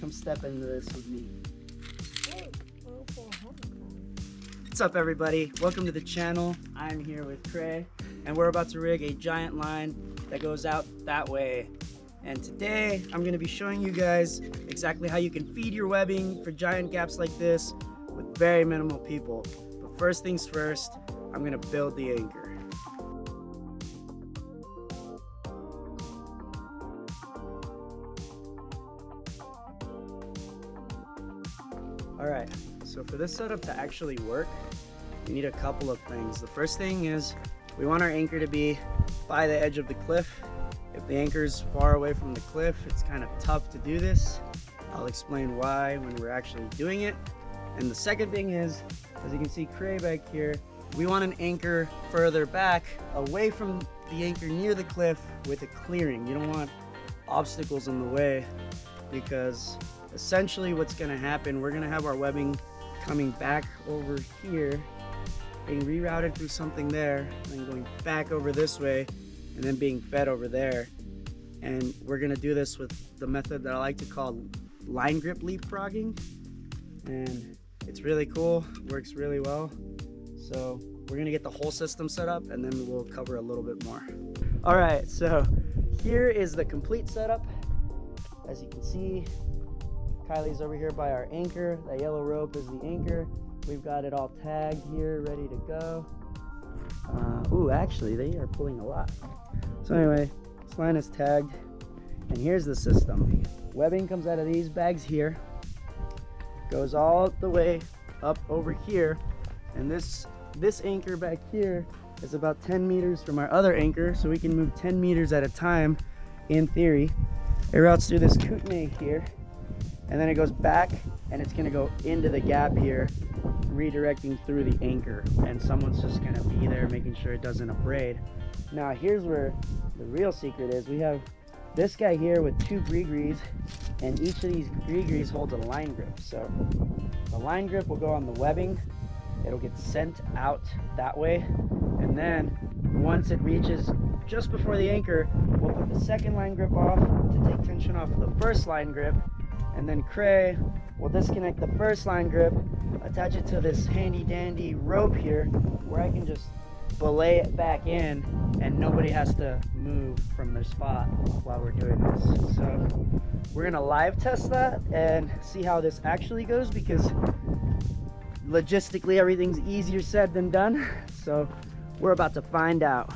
come step into this with me. What's up, everybody? Welcome to the channel. I'm here with Cray, and we're about to rig a giant line that goes out that way. And today I'm going to be showing you guys exactly how you can feed your webbing for giant gaps like this with very minimal people. But first things first, I'm going to build the anchor. Alright, so for this setup to actually work, we need a couple of things. The first thing is we want our anchor to be by the edge of the cliff. If the anchor is far away from the cliff, it's kind of tough to do this. I'll explain why when we're actually doing it. And the second thing is, as you can see Cray back here, we want an anchor further back away from the anchor near the cliff with a clearing. You don't want obstacles in the way, because essentially what's going to happen, we're going to have our webbing coming back over here, being rerouted through something there, and then going back over this way, and then being fed over there. And we're going to do this with the method that I like to call line grip leapfrogging, and it's really cool, works really well. So we're going to get the whole system set up, and then we'll cover a little bit more. All right, so here is the complete setup. As you can see, Kylie's over here by our anchor. That yellow rope is the anchor. We've got it all tagged here, ready to go. Ooh, actually, they are pulling a lot. So anyway, this line is tagged, and here's the system. Webbing comes out of these bags here, goes all the way up over here, and this anchor back here is about 10 meters from our other anchor, so we can move 10 meters at a time, in theory. It routes through this kootenai here, and then it goes back, and it's gonna go into the gap here, redirecting through the anchor, and someone's just gonna be there making sure it doesn't abrade. Now here's where the real secret is. We have this guy here with two gree-grees, and each of these gree-grees holds a line grip. So the line grip will go on the webbing, it'll get sent out that way, and then once it reaches just before the anchor, we'll put the second line grip off to take tension off the first line grip, and then Cray will disconnect the first line grip, attach it to this handy dandy rope here where I can just belay it back in and nobody has to move from their spot while we're doing this. So we're gonna live test that and see how this actually goes, because logistically everything's easier said than done. So we're about to find out.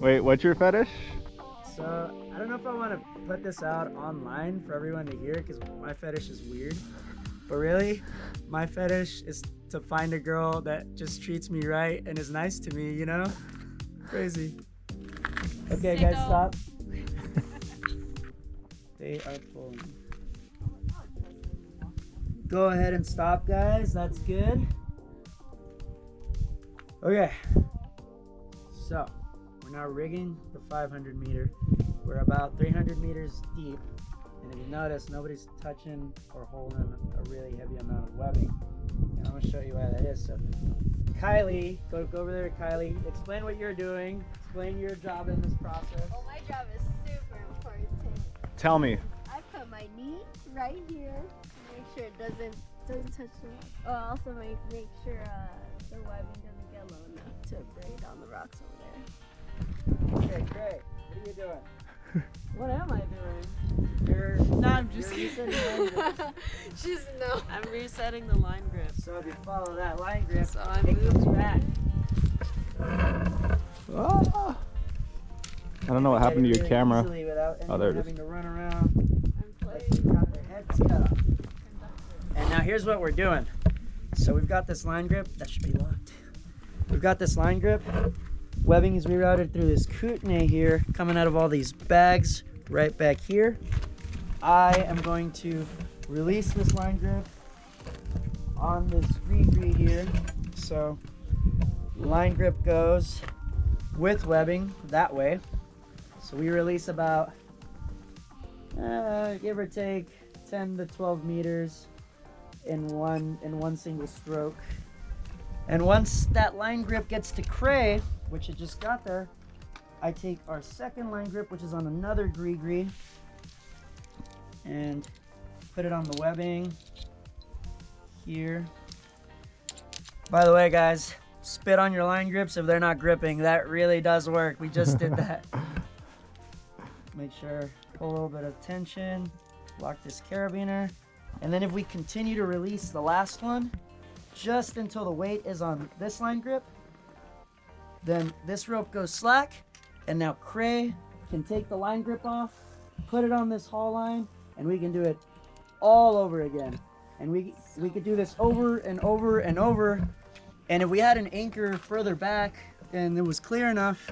Wait, what's your fetish? So I don't know if I want to put this out online for everyone to hear, because my fetish is weird. But really, my fetish is to find a girl that just treats me right and is nice to me, you know? Crazy. Okay, guys, stop. They are pulling. Go ahead and stop, guys. That's good. Okay. So we're now rigging the 500 meter. We're about 300 meters deep, and if you notice, nobody's touching or holding a really heavy amount of webbing, and I'm going to show you why that is. So Kylie, go over there. Kylie, explain what you're doing, explain your job in this process. Well, my job is super important. Tell me. I put my knee right here to make sure it doesn't touch the rock. Oh, also make sure the webbing doesn't get low enough to braid on the rocks over there. Okay, great. What are you doing? What am I doing? No, I'm just kidding. She's no. I'm resetting the line grip. So if you follow that line grip, So I it moved goes back. Ah. I don't know what happened to your Really camera. easily without Oh, there it anyone is. having to run around. Like they got their heads cut off. And now here's what we're doing. So we've got this line grip that should be locked. We've got this line grip. Webbing is rerouted through this kootenai here, coming out of all these bags right back here. I am going to release this line grip on this gree here. So line grip goes, with webbing that way. So we release about, give or take 10 to 12 meters in one single stroke. And once that line grip gets to cray, which it just got there, I take our second line grip, which is on another gree, and put it on the webbing here. By the way, guys, spit on your line grips if they're not gripping. That really does work. We just did that. Make sure, pull a little bit of tension, lock this carabiner. And then if we continue to release the last one, just until the weight is on this line grip, then this rope goes slack, and now Cray can take the line grip off, put it on this haul line, and we can do it all over again. And we could do this over and over and over. And if we had an anchor further back and it was clear enough,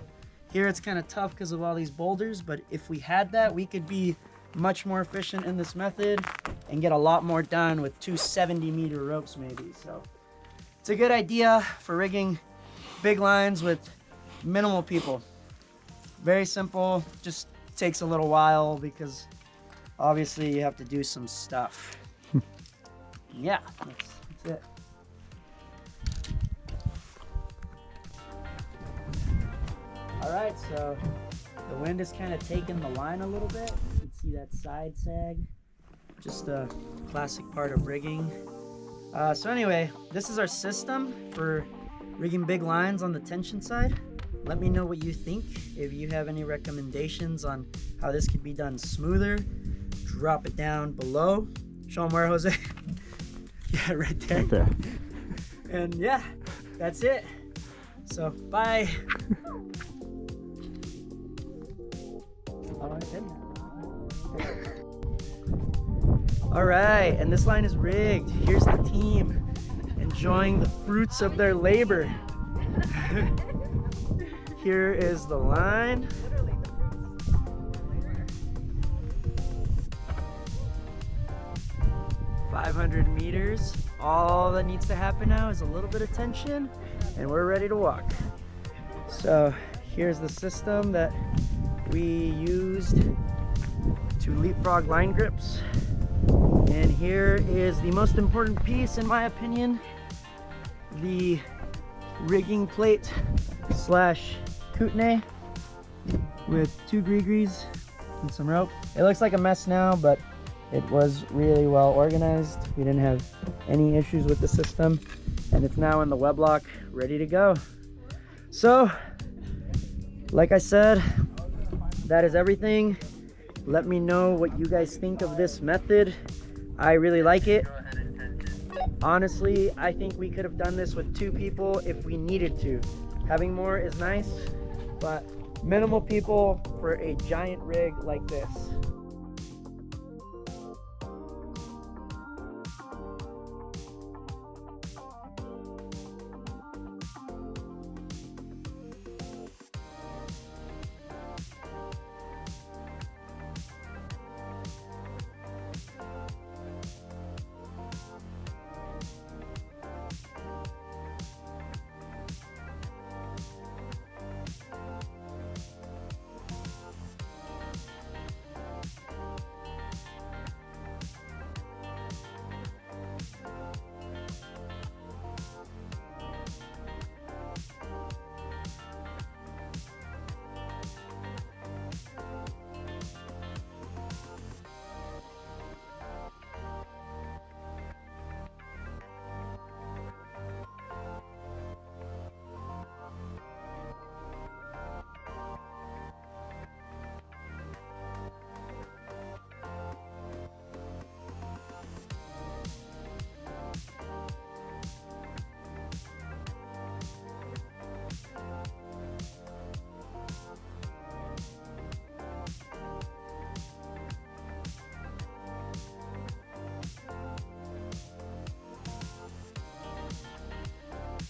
here it's kind of tough because of all these boulders, but if we had that, we could be much more efficient in this method and get a lot more done with 2 70-meter ropes maybe. So it's a good idea for rigging big lines with minimal people. Very simple, just takes a little while because obviously you have to do some stuff. Yeah, that's it. All right, so the wind is kind of taking the line a little bit. You can see that side sag, just a classic part of rigging. So anyway, this is our system for rigging big lines on the tension side. Let me know what you think. If you have any recommendations on how this could be done smoother, drop it down below. Show them where, Jose. Yeah, right there. Right there. And yeah, that's it. So bye. All right, and this line is rigged. Here's the team enjoying the fruits of their labor. Here is the line. 500 meters. All that needs to happen now is a little bit of tension and we're ready to walk. So here's the system that we used to leapfrog line grips. And here is the most important piece in my opinion, the rigging plate slash kootenai with 2 gree-grees and some rope. It looks like a mess now, but it was really well organized. We didn't have any issues with the system, and it's now in the web lock, ready to go. So, like I said, that is everything. Let me know what you guys think of this method. I really like it. Honestly, I think we could have done this with 2 people if we needed to. Having more is nice, but minimal people for a giant rig like this.